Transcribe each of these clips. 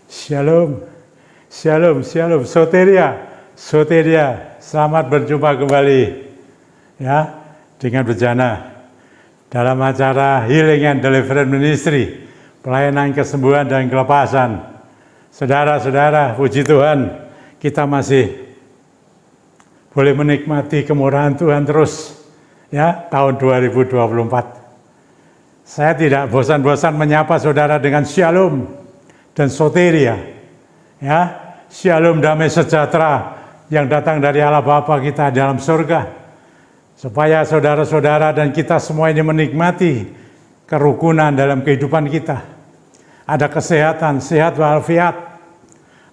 Shalom, shalom, shalom, soteria, soteria. Selamat berjumpa kembali ya dengan Bejana dalam acara Healing and Deliverance Ministry, pelayanan kesembuhan dan kelepasan. Saudara-saudara, puji Tuhan, kita masih boleh menikmati kemurahan Tuhan terus ya tahun 2024. Saya tidak bosan-bosan menyapa saudara dengan shalom dan soteria, ya, shalom damai sejahtera yang datang dari Allah Bapa kita dalam surga, supaya saudara-saudara dan kita semua ini menikmati kerukunan dalam kehidupan kita. Ada kesehatan, sehat walafiat,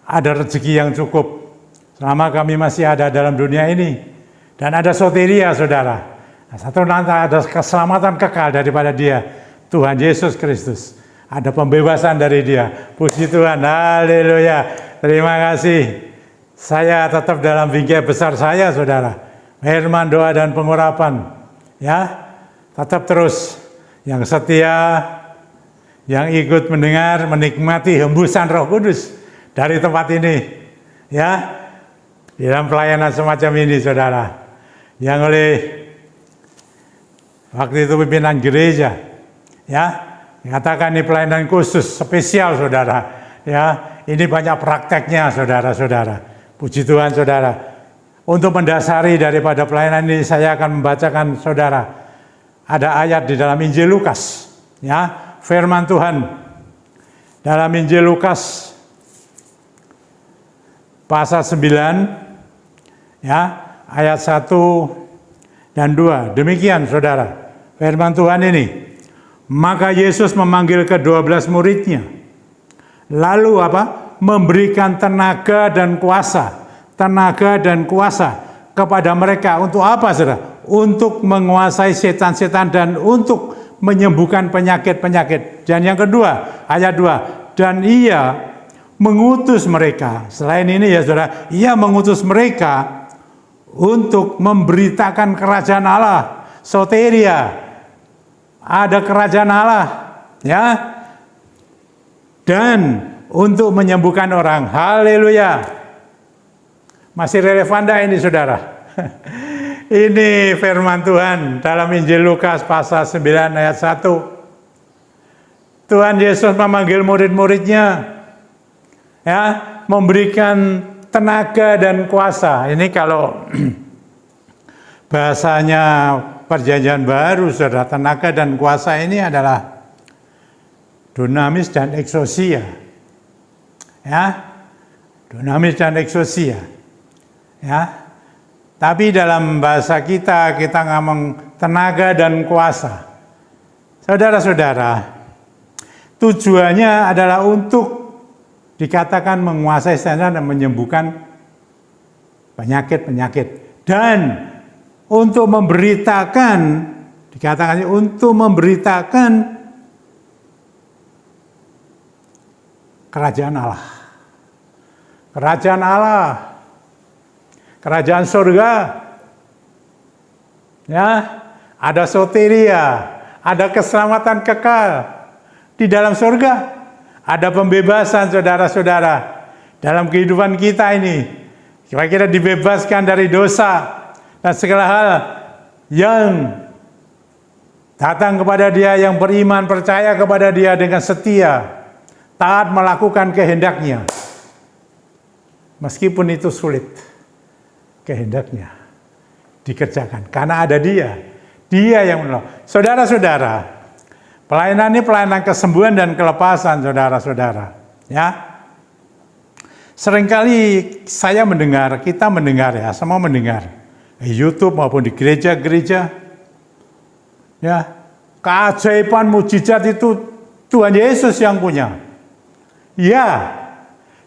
ada rezeki yang cukup selama kami masih ada dalam dunia ini, dan ada soteria, saudara. Satu nanti ada keselamatan kekal daripada Dia, Tuhan Yesus Kristus. Ada pembebasan dari Dia. Puji Tuhan, haleluya. Terima kasih. Saya tetap dalam bingkai besar saya, saudara. Firman, doa, dan pengurapan. Ya, tetap terus. Yang setia, yang ikut mendengar, menikmati hembusan Roh Kudus dari tempat ini. Ya, dalam pelayanan semacam ini, saudara. Yang oleh waktu itu pimpinan gereja, ya, katakan ini pelayanan khusus, spesial, saudara. Ya, ini banyak prakteknya, saudara-saudara. Puji Tuhan, saudara. Untuk mendasari daripada pelayanan ini, saya akan membacakan, saudara, ada ayat di dalam Injil Lukas. Ya, firman Tuhan dalam Injil Lukas pasal 9, ya, ayat 1 dan 2. Demikian, saudara, firman Tuhan ini. Maka Yesus memanggil ke-12 muridnya. Lalu apa? Memberikan tenaga dan kuasa kepada mereka. Untuk apa, saudara? Untuk menguasai setan-setan dan untuk menyembuhkan penyakit-penyakit. Dan yang kedua, ayat 2. Dan Ia mengutus mereka. Selain ini ya, saudara, Ia mengutus mereka untuk memberitakan kerajaan Allah. Soteria. Ada kerajaan Allah, ya, dan untuk menyembuhkan orang. Haleluya. Masih relevan dah ini, saudara? Ini firman Tuhan dalam Injil Lukas pasal 9 ayat 1. Tuhan Yesus memanggil murid-muridnya, ya, memberikan tenaga dan kuasa. Ini kalau bahasanya Perjanjian Baru, saudara, tenaga dan kuasa ini adalah dunamis dan eksosia. Ya, dunamis dan eksosia. Ya, tapi dalam bahasa kita ngomong tenaga dan kuasa. Saudara-saudara, tujuannya adalah untuk dikatakan menguasai setan dan menyembuhkan penyakit-penyakit. Dan untuk memberitakan, dikatakan untuk memberitakan kerajaan Allah. Kerajaan Allah. Kerajaan surga. Ya, ada soteria, ada keselamatan kekal di dalam surga. Ada pembebasan, saudara-saudara, dalam kehidupan kita ini. Kira-kira dibebaskan dari dosa dan segala hal yang datang kepada Dia, yang beriman, percaya kepada Dia dengan setia, taat melakukan kehendaknya. Meskipun itu sulit, kehendaknya dikerjakan. Karena ada Dia yang menolong. Saudara-saudara, pelayanan ini pelayanan kesembuhan dan kelepasan, saudara-saudara. Ya, seringkali saya mendengar, kita mendengar, ya, semua mendengar, YouTube maupun di gereja-gereja, ya, keajaiban mujizat itu Tuhan Yesus yang punya. Ya,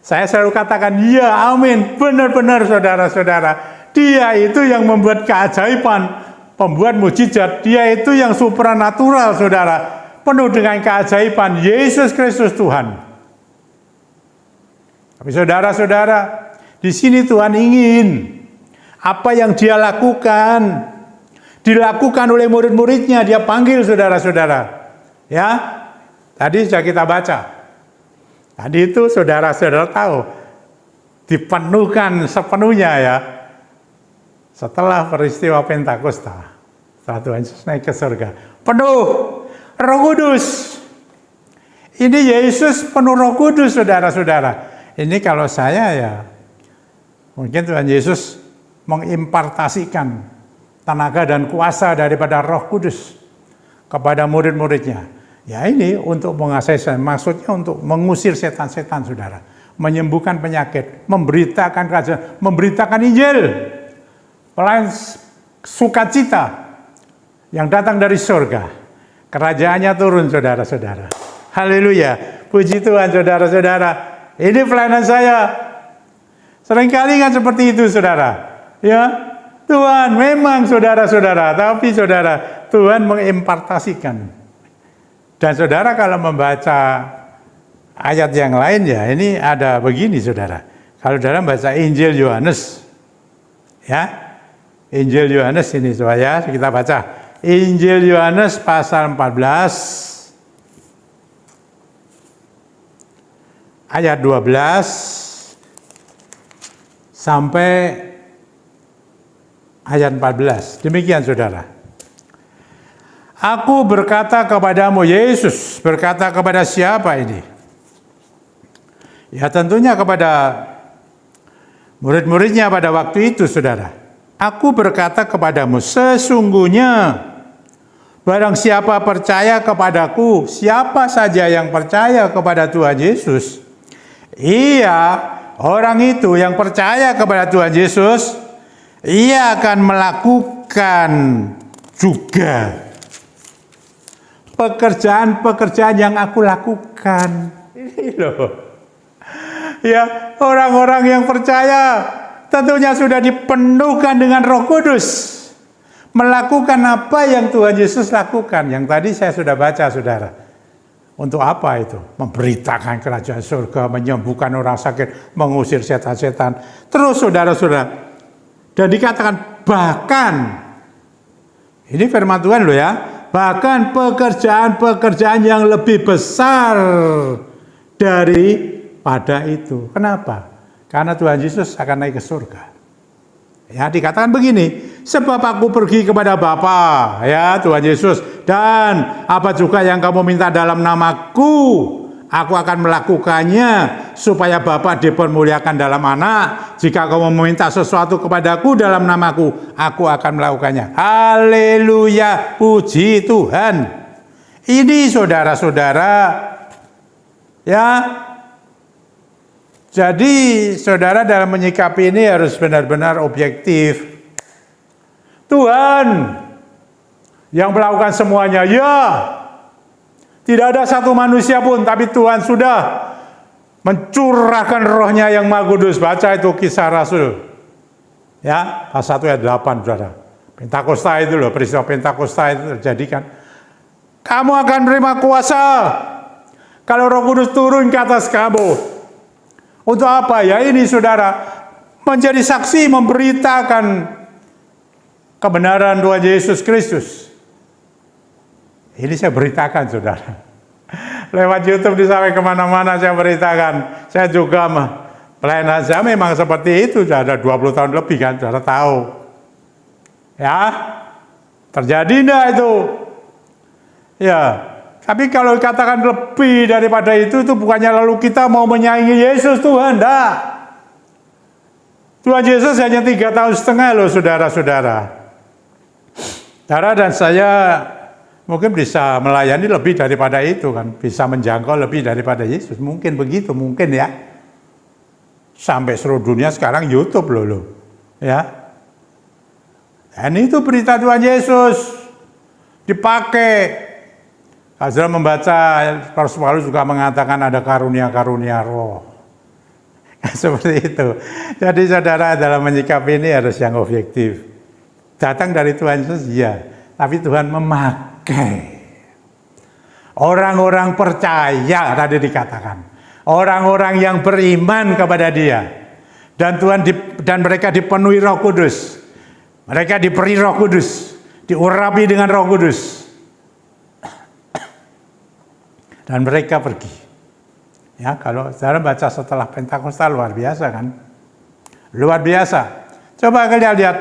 saya selalu katakan, ya, amin, benar-benar, saudara-saudara. Dia itu yang membuat keajaiban, pembuat mujizat. Dia itu yang supranatural, saudara, penuh dengan keajaiban. Yesus Kristus Tuhan. Tapi saudara-saudara, di sini Tuhan ingin apa yang Dia lakukan dilakukan oleh murid-muridnya. Dia panggil, saudara-saudara. Ya, tadi sudah kita baca. Tadi itu saudara-saudara tahu, dipenuhkan sepenuhnya ya. Setelah peristiwa Pentakosta, setelah Tuhan Yesus naik ke surga, penuh Roh Kudus. Ini Yesus penuh Roh Kudus, saudara-saudara. Ini kalau saya ya, mungkin Tuhan Yesus mengimpartasikan tenaga dan kuasa daripada Roh Kudus kepada murid-muridnya. Ya ini untuk mengasih, maksudnya untuk mengusir setan-setan, saudara. Menyembuhkan penyakit, memberitakan kerajaan, memberitakan Injil. Pelayan sukacita yang datang dari surga. Kerajaannya turun, saudara-saudara. Haleluya. Puji Tuhan, saudara-saudara. Ini pelayanan saya. Seringkali kan seperti itu, saudara. Ya, Tuhan memang saudara-saudara. Tapi saudara, Tuhan mengimpartasikan. Dan saudara kalau membaca ayat yang lain ya, ini ada begini, saudara. Kalau saudara membaca Injil Yohanes. Ya, Injil Yohanes ini supaya kita baca. Injil Yohanes pasal 14 ayat 12 sampai ayat 14. Demikian, saudara. Aku berkata kepadamu, Yesus berkata kepada siapa ini? Ya tentunya kepada murid-muridnya pada waktu itu, saudara. Aku berkata kepadamu, sesungguhnya barang siapa percaya kepadaku, siapa saja yang percaya kepada Tuhan Yesus, orang itu yang percaya kepada Tuhan Yesus, ia akan melakukan juga pekerjaan-pekerjaan yang aku lakukan. Ini loh. Ya, orang-orang yang percaya tentunya sudah dipenuhkan dengan Roh Kudus. Melakukan apa yang Tuhan Yesus lakukan. Yang tadi saya sudah baca, saudara. Untuk apa itu? Memberitakan kerajaan surga, menyembuhkan orang sakit, mengusir setan-setan. Terus saudara-saudara. Dan dikatakan bahkan, ini firman Tuhan loh ya, bahkan pekerjaan-pekerjaan yang lebih besar daripada itu. Kenapa? Karena Tuhan Yesus akan naik ke surga. Ya, dikatakan begini, sebab aku pergi kepada Bapa, ya Tuhan Yesus, dan apa juga yang kamu minta dalam namaku, aku akan melakukannya, supaya Bapa dipermuliakan dalam Anak. Jika kamu meminta sesuatu kepadaku dalam namaku, aku akan melakukannya. Haleluya, puji Tuhan. Ini saudara-saudara, ya. Jadi saudara dalam menyikapi ini harus benar-benar objektif. Tuhan yang melakukan semuanya, ya. Tidak ada satu manusia pun, tapi Tuhan sudah mencurahkan Roh-Nya yang Maha Kudus. Baca itu Kisah Rasul. Ya, pasal 1 ayat 8, saudara. Pentakosta itu loh, peristiwa Pentakosta itu terjadi kan. Kamu akan menerima kuasa kalau Roh Kudus turun ke atas kamu. Untuk apa ya ini, saudara? Menjadi saksi, memberitakan kebenaran Tuhan Yesus Kristus. Ini saya beritakan, saudara. Lewat YouTube sampai kemana-mana saya beritakan. Saya juga pelayanan saya memang seperti itu. Sudah ada 20 tahun lebih kan, saudara tahu. Ya, terjadi enggak itu? Ya. Tapi kalau katakan lebih daripada itu bukannya lalu kita mau menyaingi Yesus, Tuhan, enggak. Tuhan Yesus hanya 3,5 tahun loh, saudara-saudara. Saudara dan saya mungkin bisa melayani lebih daripada itu kan, bisa menjangkau lebih daripada Yesus. Mungkin begitu, mungkin ya. Sampai seluruh dunia sekarang YouTube loh. Ya. Dan itu berita Tuhan Yesus dipakai. Saudara membaca, Paulus juga mengatakan ada karunia-karunia roh. Seperti itu. Jadi saudara dalam menyikapi ini harus yang objektif. Datang dari Tuhan Yesus, ya. Tapi Tuhan memakai orang-orang percaya, tadi dikatakan. Orang-orang yang beriman kepada Dia. Dan mereka dipenuhi Roh Kudus. Mereka diberi Roh Kudus. Diurapi dengan Roh Kudus. Dan mereka pergi. Ya, kalau saudara baca setelah Pentakosta luar biasa kan? Luar biasa. Coba kalian lihat,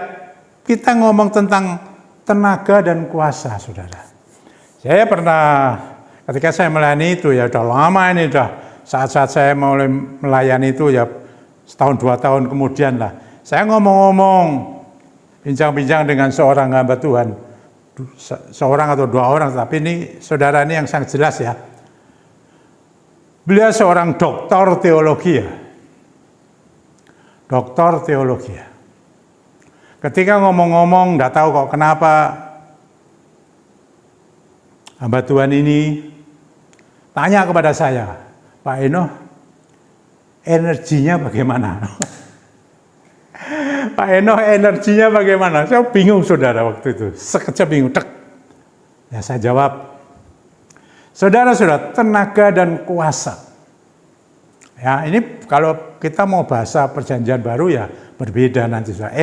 kita ngomong tentang tenaga dan kuasa, saudara. Saya pernah, ketika saya melayani itu ya udah lama ini, saat-saat saya mulai melayani itu ya setahun 2 tahun kemudian lah. Saya ngomong-ngomong, bincang-bincang dengan seorang hamba Tuhan, seorang atau 2 orang, tapi ini saudara ini yang sangat jelas ya. Beliau seorang doktor teologi ya. Doktor teologi ya. Ketika ngomong-ngomong, nggak tahu kok kenapa hamba Tuhan ini tanya kepada saya, Pak Eno, energinya bagaimana? Pak Eno, energinya bagaimana? Saya bingung saudara waktu itu, sekejap bingung. Ya saya jawab, saudara-saudara, tenaga dan kuasa. Ya ini kalau kita mau bahasa perjanjian baru ya berbeda nanti saudara.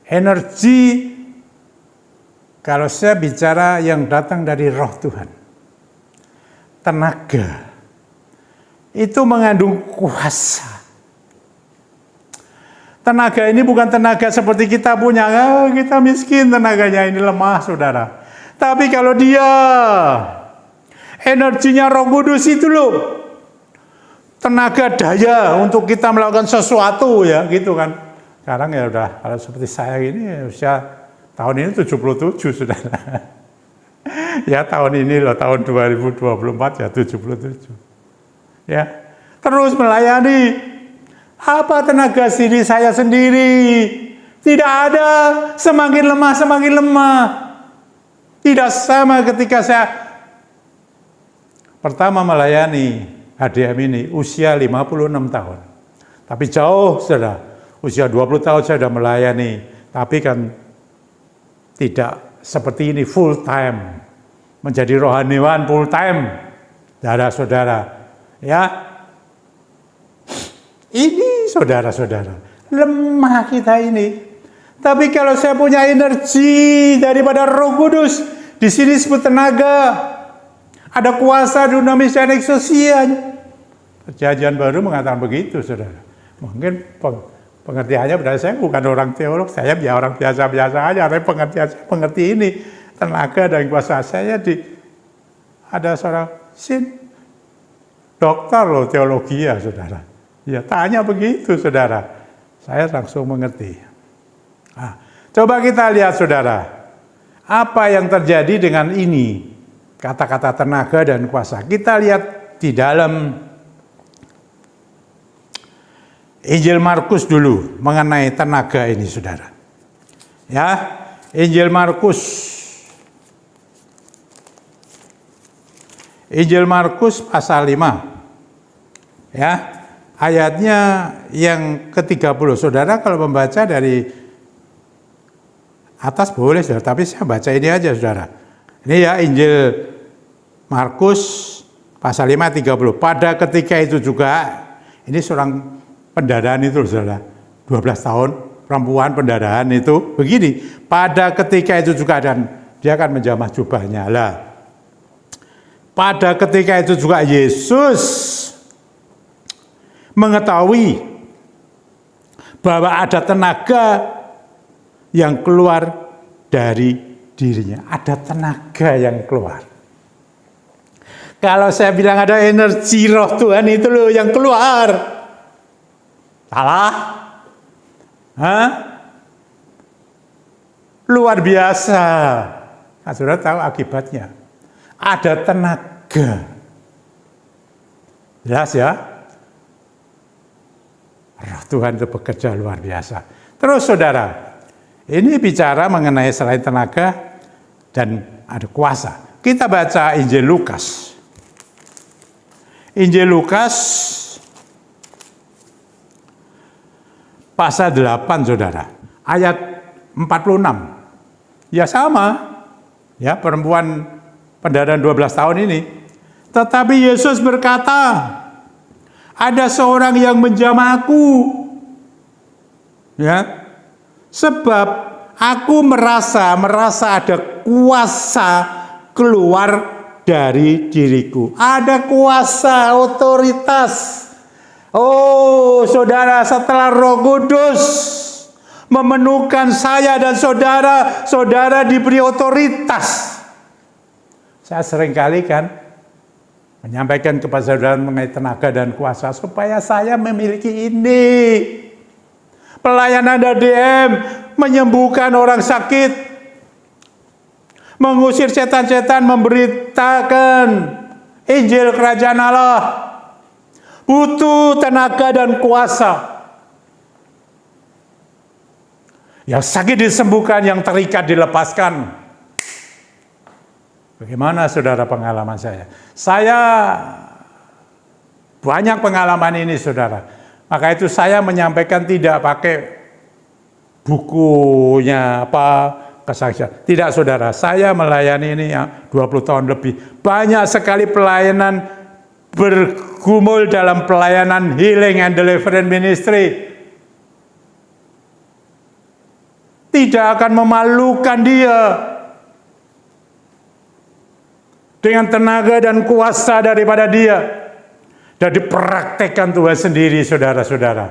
Energi, kalau saya bicara yang datang dari roh Tuhan. Tenaga, itu mengandung kuasa. Tenaga ini bukan tenaga seperti kita punya, kita miskin tenaganya ini lemah saudara. Tapi kalau dia energinya Roh Kudus itu loh, tenaga daya untuk kita melakukan sesuatu ya gitu kan. Sekarang ya udah, kalau seperti saya ini usia tahun ini 77 saudara. Ya tahun ini loh, tahun 2024 ya 77. Ya, terus melayani. Apa tenaga diri saya sendiri? Tidak ada, semakin lemah, semakin lemah. Tidak sama ketika saya pertama melayani HDM ini, usia 56 tahun. Tapi jauh saudara, usia 20 tahun saya sudah melayani. Tapi kan tidak seperti ini full time. Menjadi rohaniwan full time. Saudara-saudara, ya. Ini saudara-saudara, lemah kita ini. Tapi kalau saya punya energi daripada Roh Kudus, di sini disebut tenaga. Ada kuasa dunamis dan ekousia. Perjanjian baru mengatakan begitu, saudara. Mungkin pengertiannya berarti saya bukan orang teolog, saya orang biasa-biasa aja. Tapi pengertian saya mengerti ini, tenaga dan kuasa saya ada seorang dokter loh teologi ya, saudara. Ya tanya begitu saudara, saya langsung mengerti. Nah, coba kita lihat saudara, apa yang terjadi dengan ini, kata-kata tenaga dan kuasa. Kita lihat di dalam Injil Markus dulu mengenai tenaga ini saudara. Ya, Injil Markus pasal 5. Ya. Ayatnya yang ke-30, saudara kalau membaca dari atas boleh saudara, tapi saya baca ini aja saudara. Ini ya Injil Markus pasal 5 30. Pada ketika itu juga, ini seorang pendarahan itu saudara, 12 tahun, perempuan pendarahan itu, begini, pada ketika itu juga, dan dia akan menjamah jubahnya lah. Pada ketika itu juga Yesus mengetahui bahwa ada tenaga yang keluar dari dirinya. Ada tenaga yang keluar. Kalau saya bilang ada energi roh Tuhan itu loh yang keluar. Salah? Hah? Luar biasa. Nah, saudara tahu akibatnya. Ada tenaga. Jelas ya? Roh Tuhan itu bekerja luar biasa. Terus saudara, ini bicara mengenai selain tenaga dan ada kuasa. Kita baca Injil Lukas. Injil Lukas pasal 8 saudara, ayat 46. Ya sama, ya perempuan pendarahan 12 tahun ini. Tetapi Yesus berkata, ada seorang yang menjamahku, ya, sebab aku merasa ada kuasa keluar dari diriku. Ada kuasa, otoritas. Oh, saudara, setelah Roh Kudus memenuhkan saya dan saudara, saudara diberi otoritas. Saya seringkali kan menyampaikan kepada saudara mengenai tenaga dan kuasa supaya saya memiliki ini. Pelayanan ADM menyembuhkan orang sakit, mengusir setan-setan, memberitakan Injil Kerajaan Allah. Butuh tenaga dan kuasa. Yang sakit disembuhkan, yang terikat dilepaskan. Bagaimana saudara pengalaman saya? Saya banyak pengalaman ini saudara. Maka itu saya menyampaikan tidak pakai bukunya kesaksian. Tidak saudara, saya melayani ini 20 tahun lebih. Banyak sekali pelayanan bergumul dalam pelayanan healing and deliverance ministry. Tidak akan memalukan dia. Dengan tenaga dan kuasa daripada dia. Dan dipraktekkan Tuhan sendiri saudara-saudara.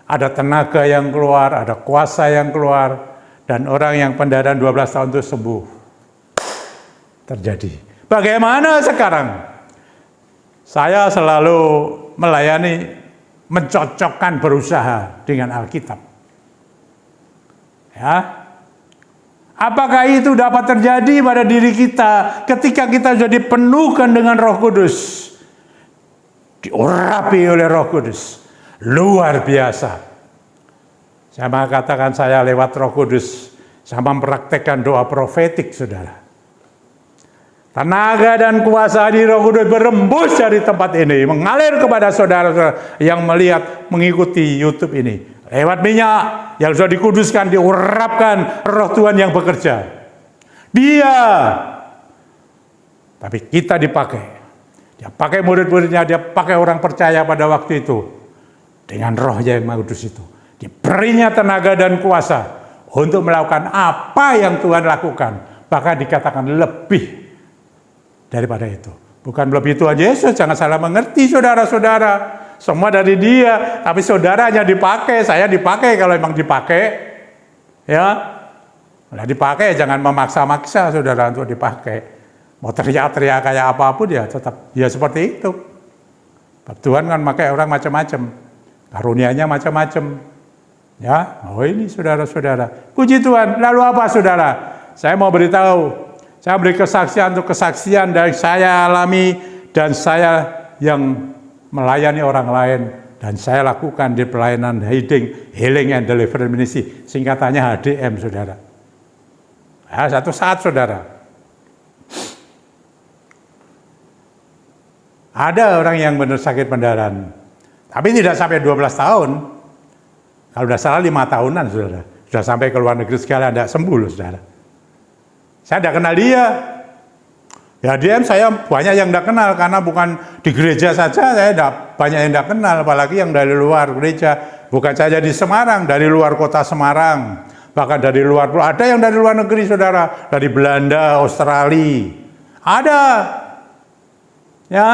Ada tenaga yang keluar, ada kuasa yang keluar. Dan orang yang pendarahan 12 tahun itu sembuh. Terjadi. Bagaimana sekarang? Saya selalu melayani, mencocokkan, berusaha dengan Alkitab. Ya, apakah itu dapat terjadi pada diri kita ketika kita jadi penuhkan dengan Roh Kudus, diurapi oleh Roh Kudus, luar biasa. Saya mengatakan saya lewat Roh Kudus, saya mempraktekkan doa profetik, saudara. Tenaga dan kuasa di Roh Kudus berembus dari tempat ini, mengalir kepada saudara-saudara yang melihat, mengikuti YouTube ini. Lewat minyak yang sudah dikuduskan, diurapkan Roh Tuhan yang bekerja. Dia, tapi kita dipakai. Dia pakai murid-muridnya, dia pakai orang percaya pada waktu itu. Dengan Roh yang Kudus itu. Diberinya tenaga dan kuasa untuk melakukan apa yang Tuhan lakukan. Bahkan dikatakan lebih daripada itu. Bukan lebih Tuhan Yesus, jangan salah mengerti saudara-saudara. Semua dari dia, tapi saudara hanya dipakai, saya dipakai kalau memang dipakai. Ya, nah dipakai jangan memaksa-maksa saudara untuk dipakai. Mau teriak-teriak kayak apapun ya tetap ya seperti itu. Tuhan kan pakai orang macam-macam, karunia-Nya macam-macam. Ya, oh ini saudara-saudara. Puji Tuhan. Lalu apa saudara? Saya mau beritahu, saya beri kesaksian untuk kesaksian dari saya alami dan saya yang melayani orang lain dan saya lakukan di pelayanan Healing and Deliverance Ministry, singkatannya HDM saudara. Ya, satu saat saudara, ada orang yang benar sakit pendarahan, tapi tidak sampai 12 tahun. Kalau sudah salah 5 tahunan saudara, sudah sampai ke luar negeri sekali, tidak sembuh loh saudara. Saya tidak kenal dia. Ya DM saya banyak yang tidak kenal karena bukan di gereja saja saya banyak yang tidak kenal, apalagi yang dari luar gereja. Bukan saja di Semarang, dari luar kota Semarang, bahkan dari luar, ada yang dari luar negeri saudara, dari Belanda, Australia, ada, ya,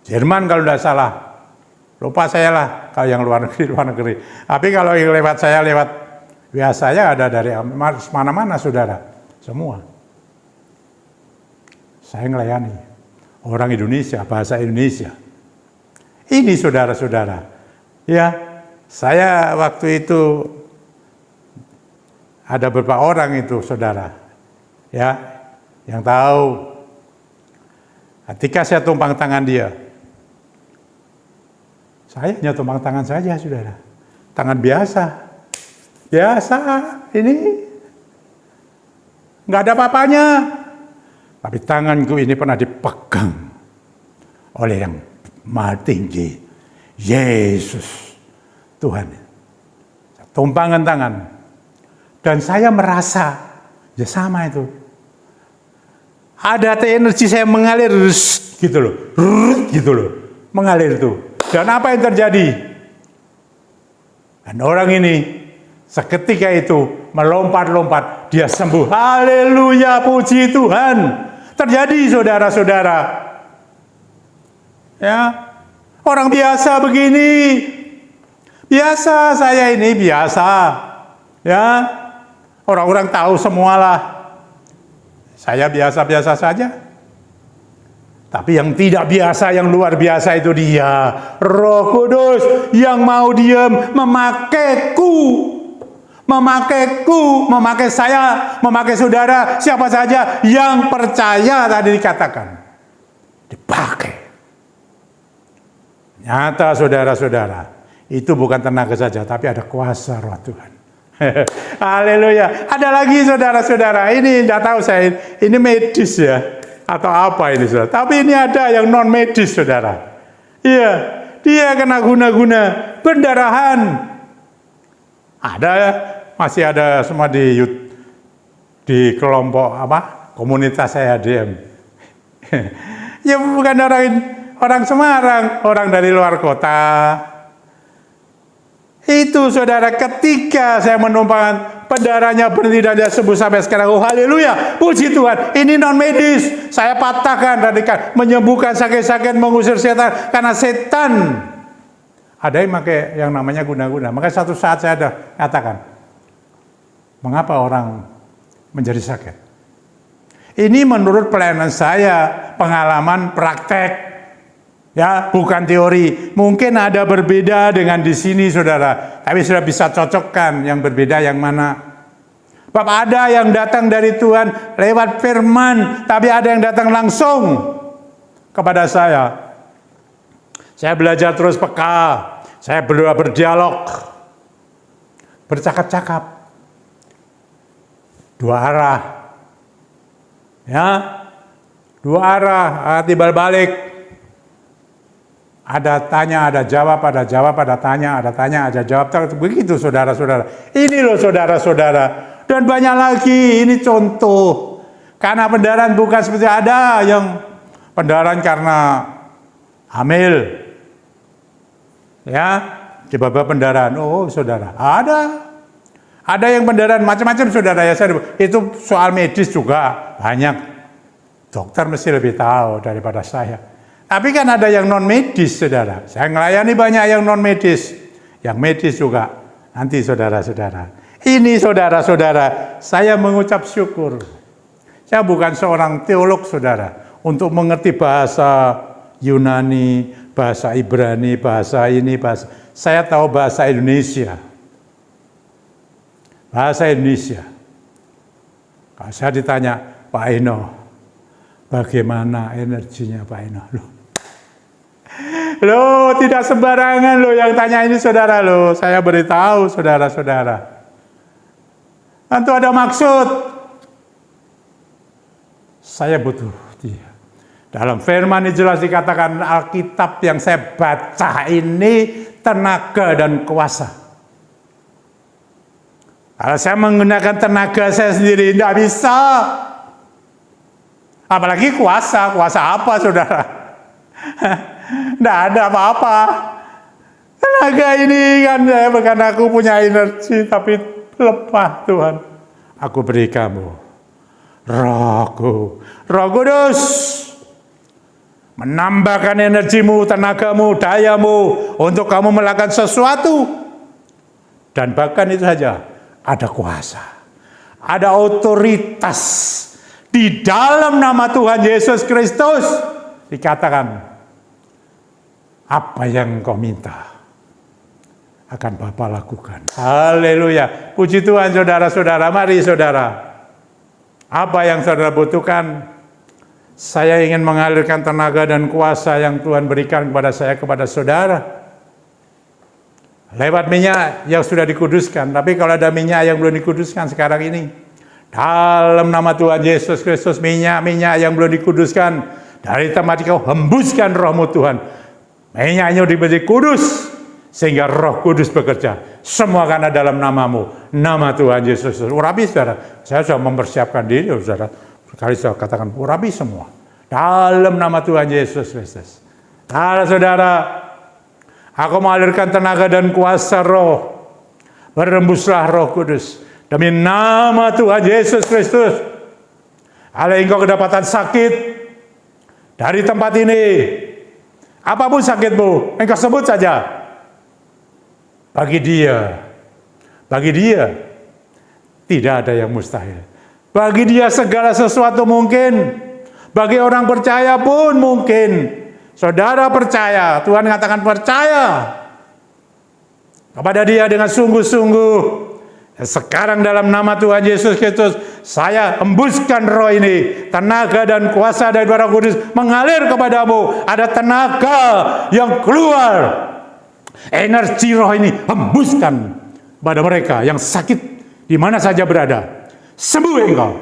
Jerman kalau tidak salah, lupa saya lah kalau yang luar negeri. Tapi kalau yang lewat saya lewat biasanya ada dari mana-mana saudara, semua. Saya melayani orang Indonesia, bahasa Indonesia. Ini saudara-saudara. Ya, saya waktu itu ada beberapa orang itu saudara. Ya, yang tahu. Ketika saya tumpang tangan dia, saya hanya tumpang tangan saja saudara. Tangan biasa. Biasa, ini nggak ada apa-apanya. Tapi tanganku ini pernah dipegang oleh yang Maha Tinggi, Yesus, Tuhan. Tumpangan tangan. Dan saya merasa, ya sama itu. Ada energi saya mengalir, gitu loh. Mengalir itu. Dan apa yang terjadi? Dan orang ini seketika itu melompat-lompat, dia sembuh. Haleluya, puji Tuhan. terjadi, saudara-saudara. Ya, orang biasa begini, biasa saya ini biasa. Ya, orang-orang tahu semualah. Saya biasa-biasa saja. Tapi yang tidak biasa, yang luar biasa itu Dia, Roh Kudus yang mau diam memakaiku, memakai saya, memakai saudara, siapa saja yang percaya, tadi dikatakan, dipakai. Nyata saudara-saudara, itu bukan tenaga saja, tapi ada kuasa Roh Tuhan. Haleluya. Ada lagi saudara-saudara, ini tidak tahu saya, ini medis ya, atau apa ini saudara. Tapi ini ada yang non medis saudara. Iya, dia kena guna-guna pendarahan. Ada, masih ada semua di kelompok apa? Komunitas saya DM. Ya bukan orang Semarang, orang dari luar kota. Itu saudara, ketika saya menumpahkan, pendarahnya berhenti dan dia sembuh sampai sekarang. Oh haleluya, puji Tuhan. Ini non medis. Saya patahkan radikal, menyembuhkan sakit-sakit, mengusir setan. Karena setan ada yang pakai yang namanya guna-guna. Maka satu saat saya ada katakan, mengapa orang menjadi sakit? Ini menurut pelayanan saya, pengalaman praktek. Ya, bukan teori. Mungkin ada berbeda dengan di sini, saudara. Tapi sudah bisa cocokkan yang berbeda yang mana. Bapak, ada yang datang dari Tuhan lewat firman, tapi ada yang datang langsung kepada saya. Saya belajar terus peka. Saya berdialog, bercakap-cakap, dua arah. Ya, dua arah, timbal balik. Ada tanya, ada jawab, ada jawab, ada tanya, ada jawab. Begitu saudara-saudara. Ini loh saudara-saudara. Dan banyak lagi, ini contoh. Karena pendarahan bukan seperti ada yang pendarahan karena hamil. Ya, tiba-tiba pendarahan. Oh saudara, ada. Ada yang pendarahan macam-macam saudara ya. Itu soal medis juga banyak. Dokter mesti lebih tahu daripada saya. Tapi kan ada yang non medis saudara. Saya melayani banyak yang non medis. Yang medis juga. Nanti saudara-saudara. Ini saudara-saudara, saya mengucap syukur. Saya bukan seorang teolog saudara. Untuk mengerti bahasa Yunani, bahasa Ibrani, bahasa ini, bahasa. Saya tahu bahasa Indonesia. Bahasa Indonesia. Kalau saya ditanya, Pak Eno, bagaimana energinya Pak Eno? Loh, tidak sembarangan loh yang tanya ini saudara loh. Saya beritahu saudara-saudara. Tentu ada maksud. Saya butuh dia. Dalam firman ini jelas dikatakan Alkitab yang saya baca ini tenaga dan kuasa. Kalau saya menggunakan tenaga saya sendiri tidak bisa. Apalagi kuasa. Kuasa apa saudara? Tidak ada apa-apa. Tenaga ini kan saya bukan aku punya energi, tapi lemah Tuhan. Aku beri kamu Rohku, Roh Kudus, menambahkan energimu, tenagamu, dayamu untuk kamu melakukan sesuatu. Dan bahkan itu saja, ada kuasa, ada otoritas di dalam nama Tuhan Yesus Kristus. Dikatakan, apa yang kau minta akan Bapa lakukan. Haleluya. Puji Tuhan saudara-saudara. Mari saudara. Apa yang saudara butuhkan? Saya ingin mengalirkan tenaga dan kuasa yang Tuhan berikan kepada saya, kepada saudara. Lewat minyak yang sudah dikuduskan. Tapi kalau ada minyak yang belum dikuduskan sekarang ini, dalam nama Tuhan Yesus Kristus, minyak yang belum dikuduskan, dari tempat kau hembuskan Rohmu Tuhan. Minyaknya diberi kudus, sehingga Roh Kudus bekerja. Semua karena dalam namamu, nama Tuhan Yesus. Urapi saudara, saya sudah mempersiapkan diri saudara. Sekali saya katakan urapi semua. Dalam nama Tuhan Yesus Kristus. Saudara, aku mengalirkan tenaga dan kuasa Roh. Berembuslah Roh Kudus. Demi nama Tuhan Yesus Kristus. Kalau engkau kedapatan sakit dari tempat ini, apapun sakitmu, engkau sebut saja. Bagi dia tidak ada yang mustahil. Bagi dia segala sesuatu mungkin. Bagi orang percaya pun mungkin. Saudara percaya, Tuhan katakan percaya kepada dia dengan sungguh-sungguh. Sekarang dalam nama Tuhan Yesus Kristus, saya hembuskan roh ini, tenaga dan kuasa dari Roh Kudus mengalir kepadamu. Ada tenaga yang keluar, energi roh ini hembuskan pada mereka yang sakit di mana saja berada. Sembuh engkau.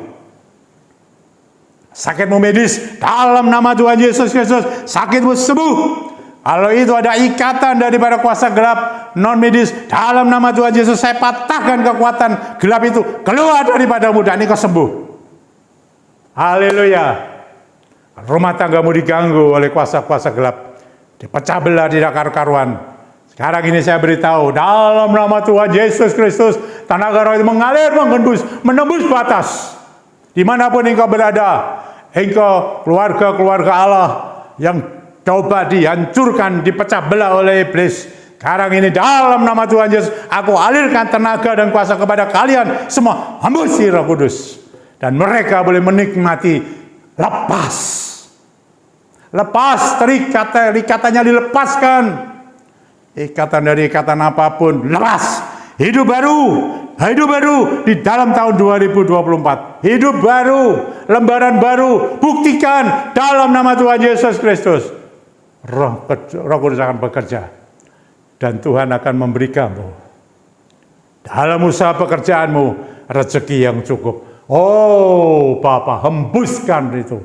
Sakitmu medis, dalam nama Tuhan Yesus Kristus, sakitmu sembuh. Kalau itu ada ikatan daripada kuasa gelap non medis, dalam nama Tuhan Yesus saya patahkan kekuatan gelap itu, keluar daripadamu dan engkau sembuh. Haleluya. Rumah tanggamu diganggu oleh kuasa-kuasa gelap, dipecah belah, tidak karu-karuan. Sekarang ini saya beritahu, dalam nama Tuhan Yesus Kristus, tenaga roh itu mengalir, menembus batas. Dimanapun engkau berada, engkau keluarga Allah yang coba dihancurkan, dipecah belah oleh iblis. Sekarang ini dalam nama Tuhan Yesus, aku alirkan tenaga dan kuasa kepada kalian semua. Hembusi Roh Kudus. Dan mereka boleh menikmati lepas. Lepas, ikatannya dilepaskan. Ikatan dari ikatan apapun, lepas. Hidup baru di dalam tahun 2024. Hidup baru, lembaran baru, buktikan dalam nama Tuhan Yesus Kristus. Roh Kudus akan bekerja dan Tuhan akan memberikanmu dalam usaha pekerjaanmu rezeki yang cukup. Oh Bapa, hembuskan itu.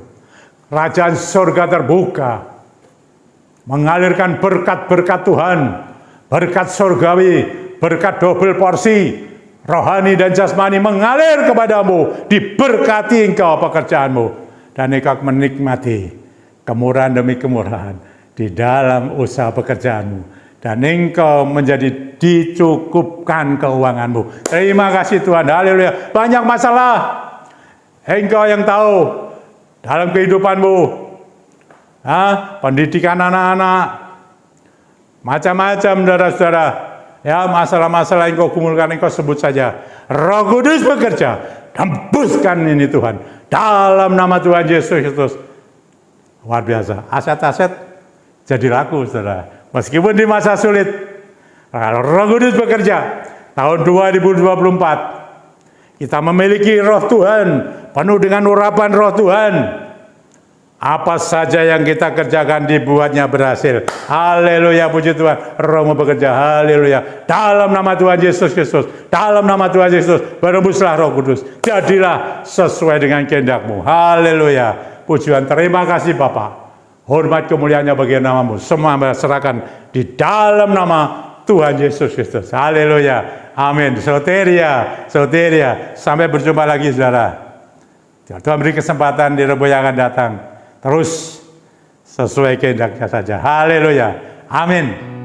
Kerajaan surga terbuka, mengalirkan berkat-berkat Tuhan, berkat surgawi, berkat double porsi, rohani dan jasmani mengalir kepadamu. Diberkati engkau pekerjaanmu dan engkau menikmati kemurahan demi kemurahan di dalam usaha pekerjaanmu, dan engkau menjadi dicukupkan keuanganmu. Terima kasih Tuhan, haleluya. Banyak masalah engkau yang tahu dalam kehidupanmu, pendidikan anak-anak, macam-macam saudara-saudara, ya, masalah-masalah yang engkau kumpulkan, engkau sebut saja. Roh Kudus bekerja, hembuskan ini Tuhan dalam nama Tuhan Yesus Kristus. Luar biasa, aset-aset jadi laku, saudara. Meskipun di masa sulit, kalau Roh Kudus bekerja, tahun 2024, kita memiliki Roh Tuhan, penuh dengan urapan Roh Tuhan. Apa saja yang kita kerjakan dibuatnya berhasil. Haleluya, puji Tuhan. Rohmu bekerja, haleluya. Dalam nama Tuhan Yesus Kristus, dalam nama Tuhan Yesus, berembuslah Roh Kudus. Jadilah sesuai dengan kehendakmu. Haleluya. Pujian, terima kasih Bapa. Hormat kemuliaannya bagi namamu. Semua serahkan di dalam nama Tuhan Yesus Kristus. Haleluya. Amin. Soteria. Sampai berjumpa lagi saudara. Tuhan beri kesempatan di Rebo yang akan datang. Terus sesuai kehendaknya saja. Haleluya. Amin.